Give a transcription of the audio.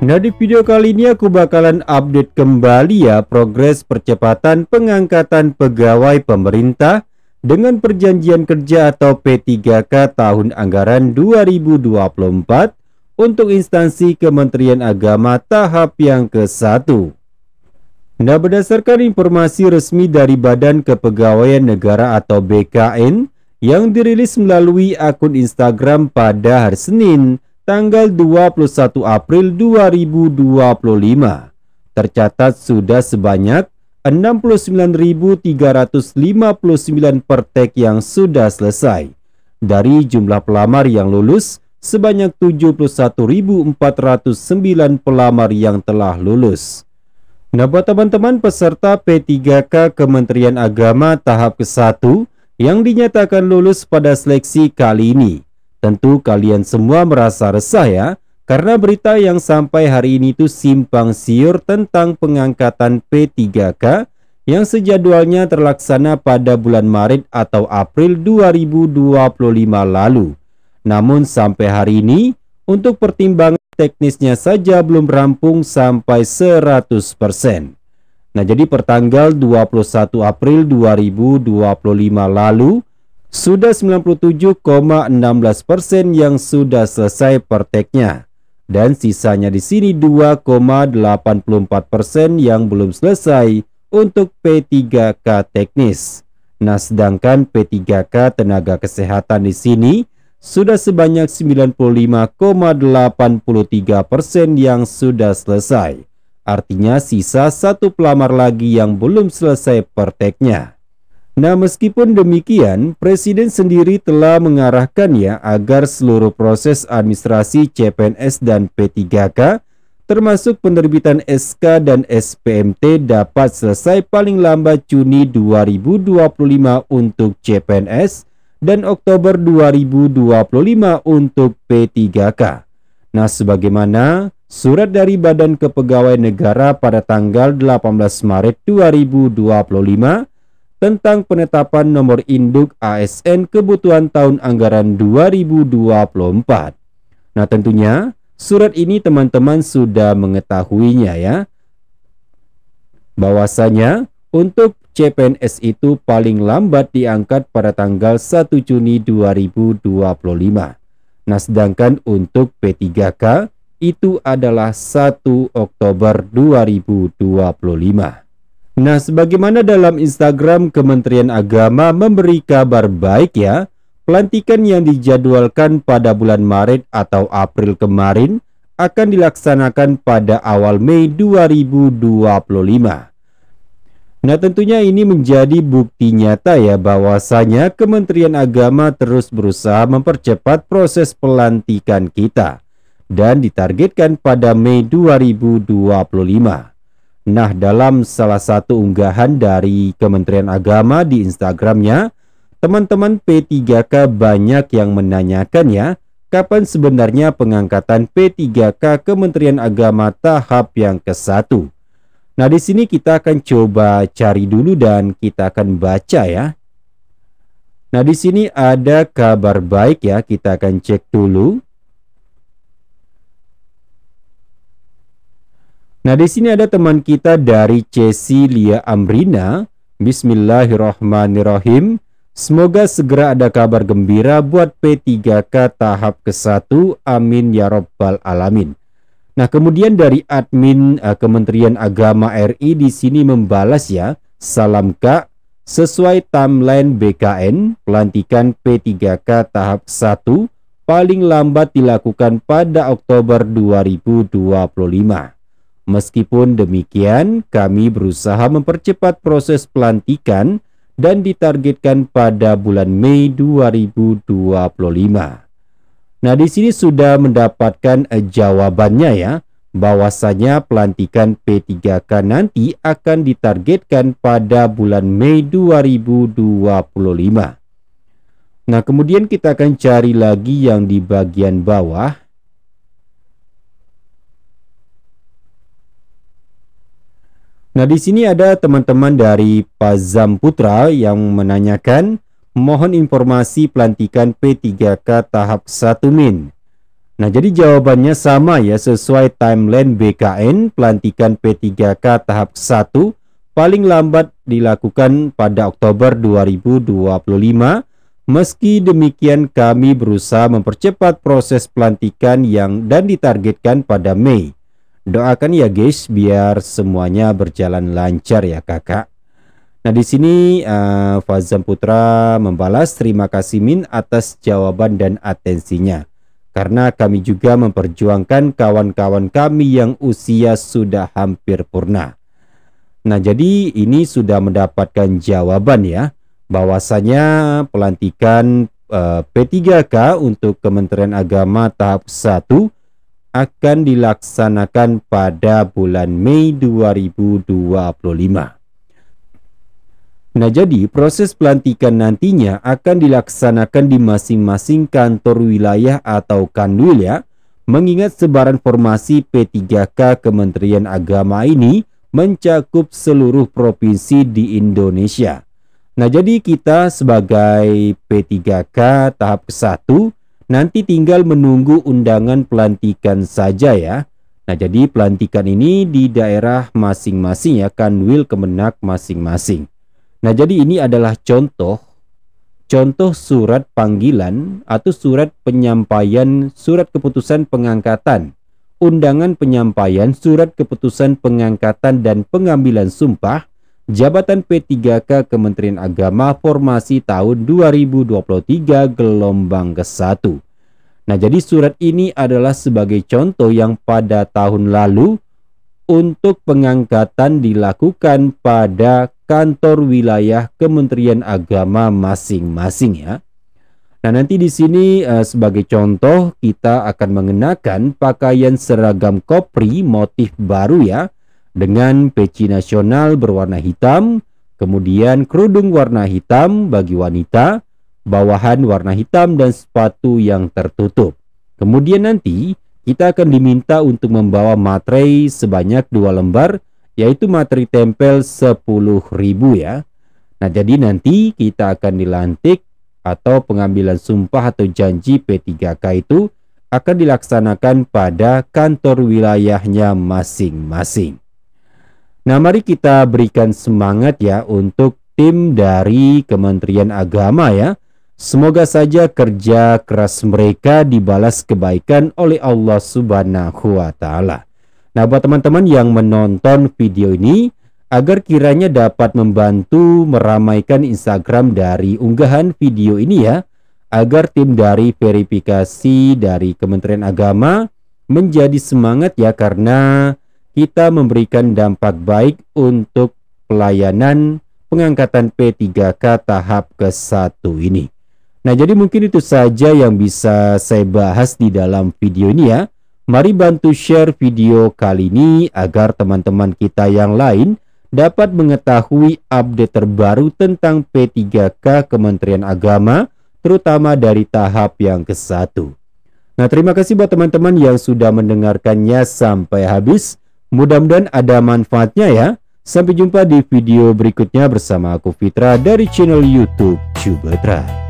Nah, di video kali ini aku bakalan update kembali ya progres percepatan pengangkatan pegawai pemerintah dengan perjanjian kerja atau P3K tahun anggaran 2024 untuk instansi Kementerian Agama tahap yang ke-1. Nah, berdasarkan informasi resmi dari Badan Kepegawaian Negara atau BKN yang dirilis melalui akun Instagram pada hari Senin, tanggal 21 April 2025, tercatat sudah sebanyak 69.359 praktek yang sudah selesai. Dari jumlah pelamar yang lulus, sebanyak 71.409 pelamar yang telah lulus. Nah, buat teman-teman peserta P3K Kementerian Agama tahap ke-1 yang dinyatakan lulus pada seleksi kali ini, tentu kalian semua merasa resah ya, karena berita yang sampai hari ini tuh simpang siur tentang pengangkatan P3K yang sejadwalnya terlaksana pada bulan Maret atau April 2025 lalu. Namun sampai hari ini, untuk pertimbangan teknisnya saja belum rampung sampai 100%. Nah, jadi pertanggal 21 April 2025 lalu, sudah 97,16% yang sudah selesai prakteknya, dan sisanya di sini 2,84% yang belum selesai untuk P3K teknis. Nah, sedangkan P3K tenaga kesehatan di sini sudah sebanyak 95,83% yang sudah selesai. Artinya sisa satu pelamar lagi yang belum selesai prakteknya. Nah, meskipun demikian, Presiden sendiri telah mengarahkan ya agar seluruh proses administrasi CPNS dan P3K, termasuk penerbitan SK dan SPMT dapat selesai paling lambat Juni 2025 untuk CPNS dan Oktober 2025 untuk P3K. Nah, sebagaimana surat dari Badan Kepegawaian Negara pada tanggal 18 Maret 2025 tentang penetapan nomor induk ASN kebutuhan tahun anggaran 2024. Nah, tentunya surat ini teman-teman sudah mengetahuinya ya, bahwasanya untuk CPNS itu paling lambat diangkat pada tanggal 1 Juni 2025. Nah, sedangkan untuk P3K itu adalah 1 Oktober 2025. Nah, sebagaimana dalam Instagram Kementerian Agama memberi kabar baik ya, pelantikan yang dijadwalkan pada bulan Maret atau April kemarin akan dilaksanakan pada awal Mei 2025. Nah, tentunya ini menjadi bukti nyata ya bahwasanya Kementerian Agama terus berusaha mempercepat proses pelantikan kita dan ditargetkan pada Mei 2025. Nah, dalam salah satu unggahan dari Kementerian Agama di Instagramnya, teman-teman P3K banyak yang menanyakan ya, kapan sebenarnya pengangkatan P3K Kementerian Agama tahap yang ke-1. Nah, di sini kita akan coba cari dulu dan kita akan baca ya. Nah, di sini ada kabar baik ya, kita akan cek dulu. Nah, di sini ada teman kita dari Cecilia Amrina. Bismillahirrahmanirrahim. Semoga segera ada kabar gembira buat P3K tahap ke-1. Amin ya Rabbal Alamin. Nah, kemudian dari admin Kementerian Agama RI di sini membalas ya, salam Kak, sesuai timeline BKN, pelantikan P3K tahap 1 paling lambat dilakukan pada Oktober 2025. Meskipun demikian, kami berusaha mempercepat proses pelantikan dan ditargetkan pada bulan Mei 2025. Nah, di sini sudah mendapatkan jawabannya ya, bahwasanya pelantikan P3K nanti akan ditargetkan pada bulan Mei 2025. Nah, kemudian kita akan cari lagi yang di bagian bawah. Nah, di sini ada teman-teman dari Pazam Putra yang menanyakan, mohon informasi pelantikan P3K tahap 1 Min. Nah, jadi jawabannya sama ya, sesuai timeline BKN, pelantikan P3K tahap 1 paling lambat dilakukan pada Oktober 2025. Meski demikian, kami berusaha mempercepat proses pelantikan dan ditargetkan pada Mei. Doakan ya guys, biar semuanya berjalan lancar ya kakak. Nah, di sini Fazam Putra membalas, terima kasih Min atas jawaban dan atensinya. Karena kami juga memperjuangkan kawan-kawan kami yang usia sudah hampir purna. Nah, jadi ini sudah mendapatkan jawaban ya, bahwasanya pelantikan P3K untuk Kementerian Agama tahap 1 akan dilaksanakan pada bulan Mei 2025. Nah, jadi proses pelantikan nantinya akan dilaksanakan di masing-masing kantor wilayah atau kanwil ya, mengingat sebaran formasi P3K Kementerian Agama ini mencakup seluruh provinsi di Indonesia. Nah, jadi kita sebagai P3K tahap 1 nanti tinggal menunggu undangan pelantikan saja ya. Nah, jadi pelantikan ini di daerah masing-masing ya, kanwil kemenak masing-masing. Nah, jadi ini adalah contoh surat panggilan atau surat penyampaian surat keputusan pengangkatan, undangan penyampaian surat keputusan pengangkatan dan pengambilan sumpah jabatan P3K Kementerian Agama formasi tahun 2023 gelombang ke-1. Nah, jadi surat ini adalah sebagai contoh yang pada tahun lalu untuk pengangkatan dilakukan pada kantor wilayah Kementerian Agama masing-masing ya. Nah, nanti di sini sebagai contoh kita akan mengenakan pakaian seragam kopri motif baru ya, dengan peci nasional berwarna hitam, kemudian kerudung warna hitam bagi wanita, bawahan warna hitam dan sepatu yang tertutup. Kemudian nanti kita akan diminta untuk membawa materai sebanyak 2 lembar, yaitu materai tempel 10.000 ya. Nah, jadi nanti kita akan dilantik atau pengambilan sumpah atau janji P3K itu akan dilaksanakan pada kantor wilayahnya masing-masing. Nah, mari kita berikan semangat ya untuk tim dari Kementerian Agama ya. Semoga saja kerja keras mereka dibalas kebaikan oleh Allah Subhanahu wa Ta'ala. Nah, buat teman-teman yang menonton video ini, agar kiranya dapat membantu meramaikan Instagram dari unggahan video ini ya, agar tim dari verifikasi dari Kementerian Agama menjadi semangat ya, karena kita memberikan dampak baik untuk pelayanan pengangkatan P3K tahap ke-1 ini. Nah, jadi mungkin itu saja yang bisa saya bahas di dalam video ini ya. Mari bantu share video kali ini agar teman-teman kita yang lain dapat mengetahui update terbaru tentang P3K Kementerian Agama, terutama dari tahap yang ke-1. Nah, terima kasih buat teman-teman yang sudah mendengarkannya sampai habis. Mudah-mudahan ada manfaatnya ya. Sampai jumpa di video berikutnya bersama aku Fitra dari channel YouTube Cubetra.